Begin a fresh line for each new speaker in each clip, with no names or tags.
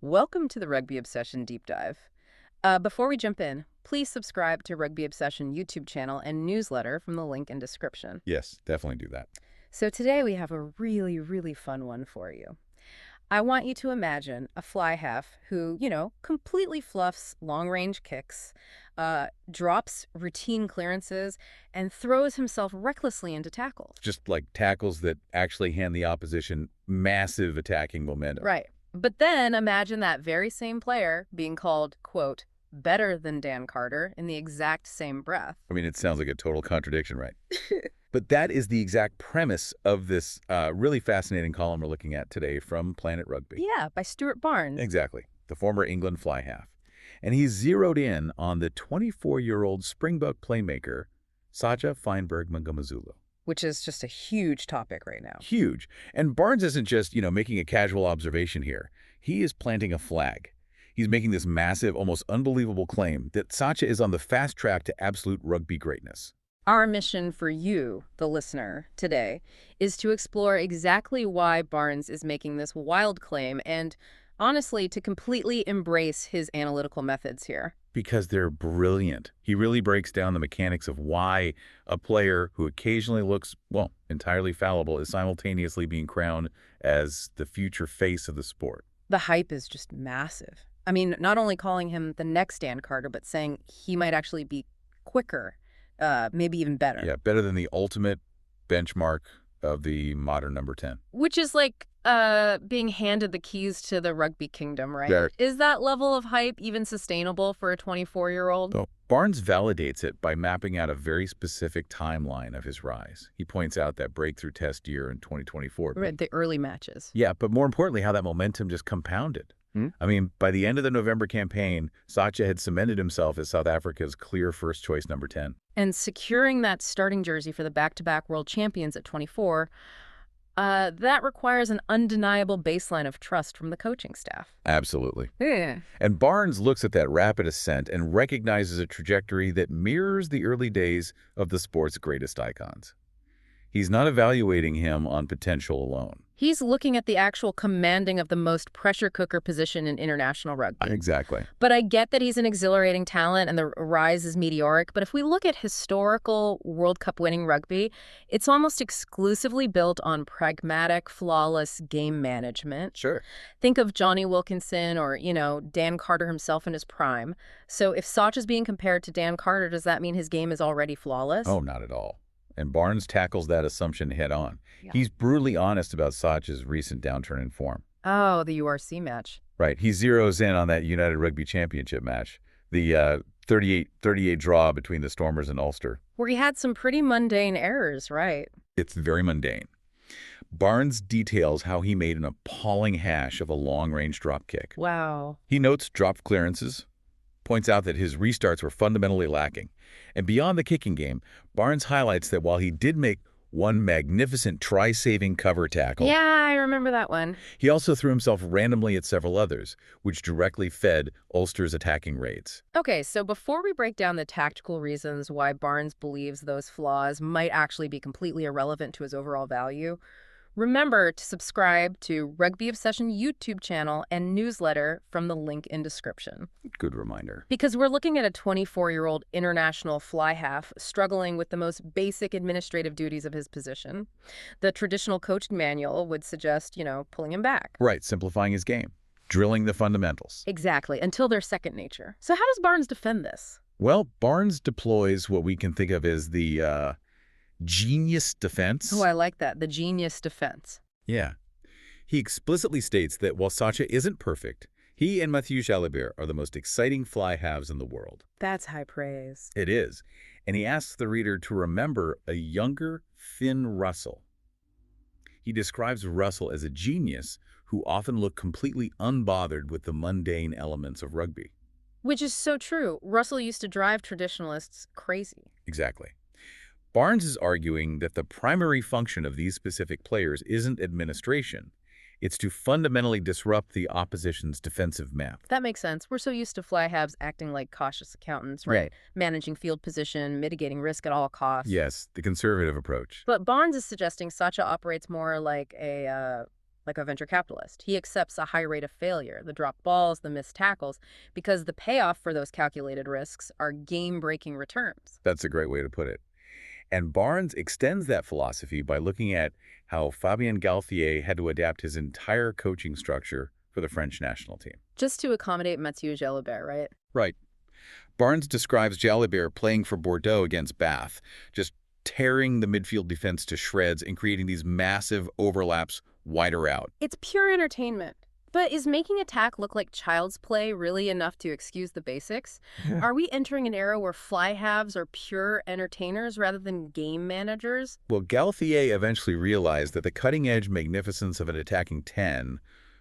Welcome to the Rugby Obsession Deep Dive. Before we jump in, please subscribe to Rugby Obsession YouTube channel and newsletter from the link in description.
Yes, definitely do that.
So today we have a really fun one for you. I want you to imagine a fly half who, completely fluffs long-range kicks, drops routine clearances, and throws himself recklessly into tackles.
Just like tackles that actually hand the opposition massive attacking momentum.
Right. But then imagine that very same player being called, quote, better than Dan Carter in the exact same breath.
I mean, it sounds like a total contradiction, right? But that is the exact premise of this really fascinating column we're looking at today from Planet Rugby.
Yeah, by Stuart Barnes.
Exactly, the former England fly half. And he's zeroed in on the 24-year-old Springbok playmaker, Sacha Feinberg-Mngomezulu.
Which is just a huge topic right now.
Huge. And Barnes isn't just, making a casual observation here. He is planting a flag. He's making this massive, almost unbelievable claim that Sacha is on the fast track to absolute rugby greatness.
Our mission for you, the listener, today is to explore exactly why Barnes is making this wild claim and, honestly, to completely embrace his analytical methods here.
Because they're brilliant. He really breaks down the mechanics of why a player who occasionally looks, well, entirely fallible is simultaneously being crowned as the future face of the sport.
The hype is just massive. I mean, not only calling him the next Dan Carter, but saying he might actually be quicker, maybe even better.
Yeah, better than the ultimate benchmark of the modern number 10.
Which is like being handed the keys to the rugby kingdom, right?
Yeah.
Is that level of hype even sustainable for a 24-year-old?
So Barnes validates it by mapping out a very specific timeline of his rise. He points out that breakthrough test year in 2024.
Right, the early matches.
Yeah, but more importantly, how that momentum just compounded. I mean, by the end of the November campaign, Sacha had cemented himself as South Africa's clear first-choice number 10.
And securing that starting jersey for the back-to-back world champions at 24, that requires an undeniable baseline of trust from the coaching staff.
Absolutely.
Yeah.
And Barnes looks at that rapid ascent and recognizes a trajectory that mirrors the early days of the sport's greatest icons. He's not evaluating him on potential alone.
He's looking at the actual commanding of the most pressure cooker position in international rugby.
Exactly.
But I get that he's an exhilarating talent and the rise is meteoric. But if we look at historical World Cup winning rugby, it's almost exclusively built on pragmatic, flawless game management.
Sure.
Think of Johnny Wilkinson or, Dan Carter himself in his prime. So if Sacha's being compared to Dan Carter, does that mean his game is already flawless?
Oh, not at all. And Barnes tackles that assumption head on.
Yeah.
He's brutally honest about Sacha's recent downturn in form.
Oh, the URC match.
Right. He zeroes in on that United Rugby Championship match, the 38 draw between the Stormers and Ulster.
Where he had some pretty mundane errors, right?
It's very mundane. Barnes details how he made an appalling hash of a long-range drop kick.
Wow.
He notes dropped clearances, points out that his restarts were fundamentally lacking. And beyond the kicking game, Barnes highlights that while he did make one magnificent try-saving cover tackle,
Yeah, I remember that one.
he also threw himself randomly at several others, which directly fed Ulster's attacking raids.
Okay, so before we break down the tactical reasons why Barnes believes those flaws might actually be completely irrelevant to his overall value, remember to subscribe to Rugby Obsession YouTube channel and newsletter from the link in description.
Good reminder.
Because we're looking at a 24-year-old international fly half struggling with the most basic administrative duties of his position. The traditional coaching manual would suggest, pulling him back.
Right, simplifying his game, drilling the fundamentals.
Exactly, until they're second nature. So how does Barnes defend this?
Well, Barnes deploys what we can think of as the genius defense.
Oh, I like that. The genius defense.
Yeah. He explicitly states that while Sacha isn't perfect, he and Mathieu Jalibert are the most exciting fly halves in the world.
That's high praise.
It is. And he asks the reader to remember a younger Finn Russell. He describes Russell as a genius who often looked completely unbothered with the mundane elements of rugby.
Which is so true. Russell used to drive traditionalists crazy.
Exactly. Barnes is arguing that the primary function of these specific players isn't administration. It's to fundamentally disrupt the opposition's defensive map.
That makes sense. We're so used to fly halves acting like cautious accountants, right? Managing field position, mitigating risk at all costs.
Yes, the conservative approach.
But Barnes is suggesting Sacha operates more like a like a venture capitalist. He accepts a high rate of failure, the dropped balls, the missed tackles, because the payoff for those calculated risks are game-breaking returns.
That's a great way to put it. And Barnes extends that philosophy by looking at how Fabien Galthié had to adapt his entire coaching structure for the French national team.
Just to accommodate Mathieu Jalibert, right?
Right. Barnes describes Jalibert playing for Bordeaux against Bath, just tearing the midfield defense to shreds and creating these massive overlaps wider out.
It's pure entertainment. But is making attack look like child's play really enough to excuse the basics?
Yeah.
Are we entering an era where fly halves are pure entertainers rather than game managers?
Well, Galthié eventually realized that the cutting-edge magnificence of an attacking 10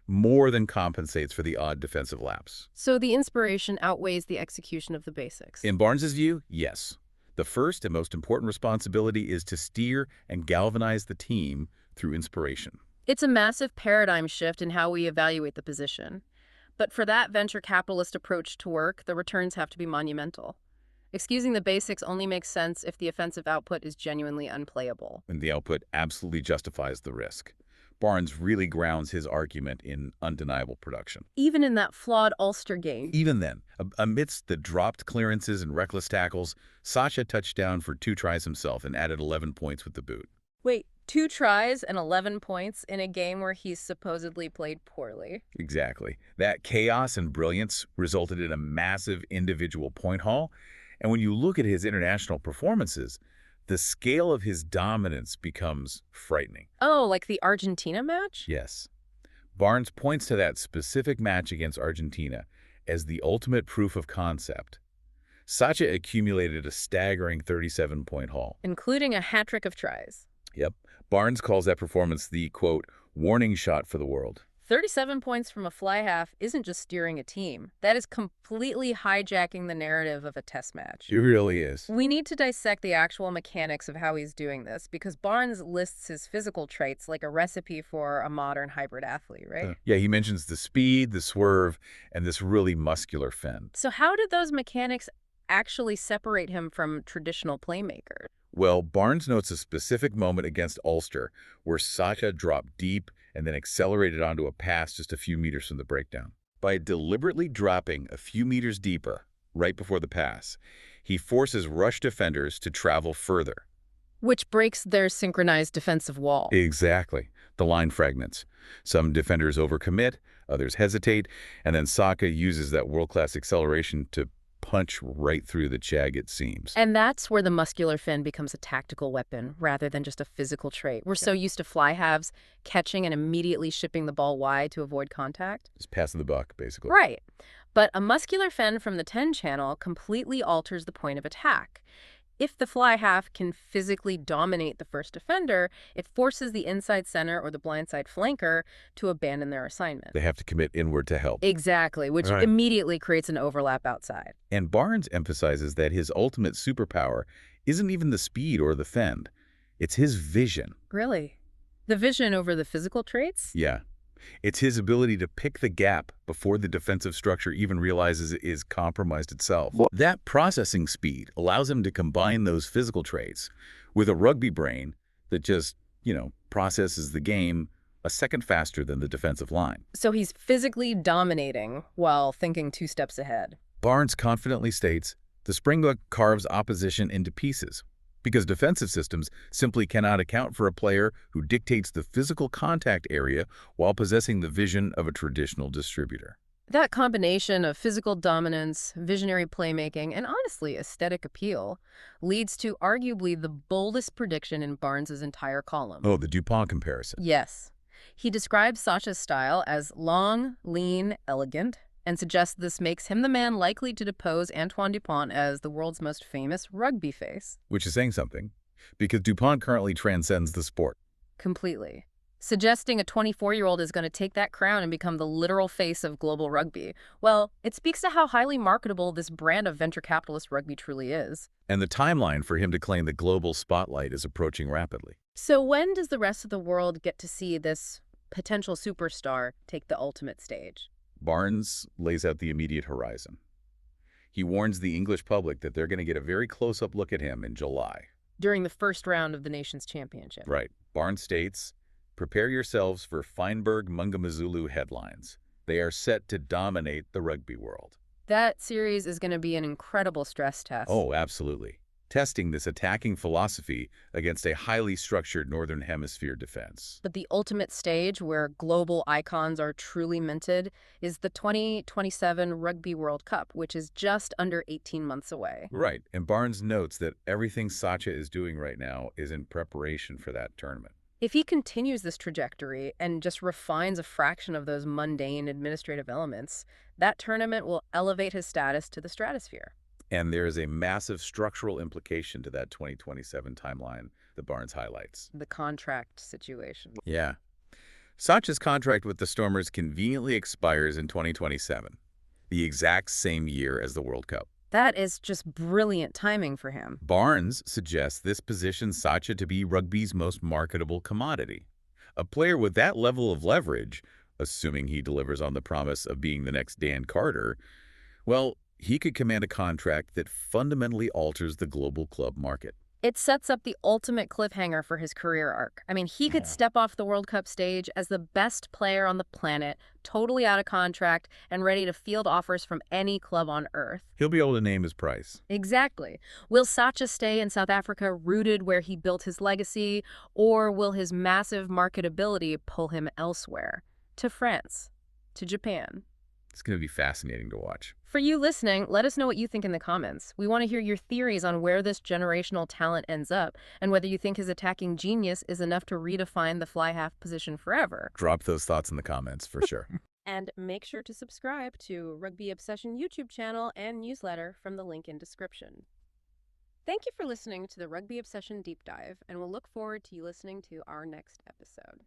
more than compensates for the odd defensive lapse.
So the inspiration outweighs the execution of the basics.
In Barnes's view, yes. The first and most important responsibility is to steer and galvanize the team through inspiration.
It's a massive paradigm shift in how we evaluate the position. But for that venture capitalist approach to work, the returns have to be monumental. Excusing the basics only makes sense if the offensive output is genuinely unplayable.
And the output absolutely justifies the risk. Barnes really grounds his argument in undeniable production.
Even in that flawed Ulster game.
Even then, amidst the dropped clearances and reckless tackles, Sacha touched down for 2 tries himself and added 11 points with the boot.
Wait, 2 tries and 11 points in a game where he's supposedly played poorly.
Exactly. That chaos and brilliance resulted in a massive individual point haul. And when you look at his international performances, the scale of his dominance becomes frightening.
Oh, like the Argentina match?
Yes. Barnes points to that specific match against Argentina as the ultimate proof of concept. Sacha accumulated a staggering 37-point haul.
Including a hat-trick of tries.
Yep. Barnes calls that performance the, quote, warning shot for the world.
37 points from a fly half isn't just steering a team. That is completely hijacking the narrative of a test match.
It really is.
We need to dissect the actual mechanics of how he's doing this, because Barnes lists his physical traits like a recipe for a modern hybrid athlete, right?
Yeah, he mentions the speed, the swerve, and this really muscular fin.
So how did those mechanics actually separate him from traditional playmakers?
Well, Barnes notes a specific moment against Ulster where Sacha dropped deep and then accelerated onto a pass just a few meters from the breakdown. By deliberately dropping a few meters deeper right before the pass, he forces rush defenders to travel further.
Which breaks their synchronized defensive wall.
Exactly. The line fragments. Some defenders overcommit, others hesitate, and then Sacha uses that world-class acceleration to punch right through the jagged seams.
And that's where the muscular fin becomes a tactical weapon rather than just a physical trait. We're so used to fly halves catching and immediately shipping the ball wide to avoid contact.
Just passing the buck, basically.
Right. But a muscular fin from the 10 channel completely alters the point of attack. If the fly half can physically dominate the first defender, it forces the inside center or the blindside flanker to abandon their assignment.
They have to commit inward to help.
Exactly, which
Right.
immediately creates an overlap outside.
And Barnes emphasizes that his ultimate superpower isn't even the speed or the fend. It's his vision.
Really? The vision over the physical traits?
Yeah. It's his ability to pick the gap before the defensive structure even realizes it is compromised itself. That processing speed allows him to combine those physical traits with a rugby brain that just, processes the game a second faster than the defensive line.
So he's physically dominating while thinking 2 steps ahead.
Barnes confidently states, the Springbok carves opposition into pieces, because defensive systems simply cannot account for a player who dictates the physical contact area while possessing the vision of a traditional distributor.
That combination of physical dominance, visionary playmaking, and honestly aesthetic appeal leads to arguably the boldest prediction in Barnes's entire column.
Oh, the Dupont comparison.
Yes. He describes Sacha's style as long, lean, elegant, and suggests this makes him the man likely to depose Antoine Dupont as the world's most famous rugby face.
Which is saying something, because Dupont currently transcends the sport.
Completely. Suggesting a 24-year-old is going to take that crown and become the literal face of global rugby. Well, it speaks to how highly marketable this brand of venture capitalist rugby truly is.
And the timeline for him to claim the global spotlight is approaching rapidly.
So when does the rest of the world get to see this potential superstar take the ultimate stage?
Barnes lays out the immediate horizon. He warns the English public that they're going to get a very close-up look at him in July.
During the first round of the nation's championship.
Right. Barnes states, Prepare yourselves for Feinberg-Mngomezulu headlines. They are set to dominate the rugby world.
That series is going to be an incredible stress test.
Oh, absolutely. Testing this attacking philosophy against a highly structured Northern Hemisphere defense.
But the ultimate stage where global icons are truly minted is the 2027 Rugby World Cup, which is just under 18 months away.
Right, and Barnes notes that everything Sacha is doing right now is in preparation for that tournament.
If he continues this trajectory and just refines a fraction of those mundane administrative elements, that tournament will elevate his status to the stratosphere.
And there is a massive structural implication to that 2027 timeline that Barnes highlights.
The contract situation.
Yeah. Sacha's contract with the Stormers conveniently expires in 2027, the exact same year as the World Cup.
That is just brilliant timing for him.
Barnes suggests this positions Sacha to be rugby's most marketable commodity. A player with that level of leverage, assuming he delivers on the promise of being the next Dan Carter, well, he could command a contract that fundamentally alters the global club market.
It sets up the ultimate cliffhanger for his career arc. I mean, he could step off the World Cup stage as the best player on the planet, totally out of contract, and ready to field offers from any club on earth.
He'll be able to name his price.
Exactly. Will Sacha stay in South Africa rooted where he built his legacy, or will his massive marketability pull him elsewhere? To France, to Japan.
It's going to be fascinating to watch.
For you listening, let us know what you think in the comments. We want to hear your theories on where this generational talent ends up and whether you think his attacking genius is enough to redefine the fly half position forever.
Drop those thoughts in the comments for sure.
And make sure to subscribe to Rugby Obsession YouTube channel and newsletter from the link in description. Thank you for listening to the Rugby Obsession Deep Dive, and we'll look forward to you listening to our next episode.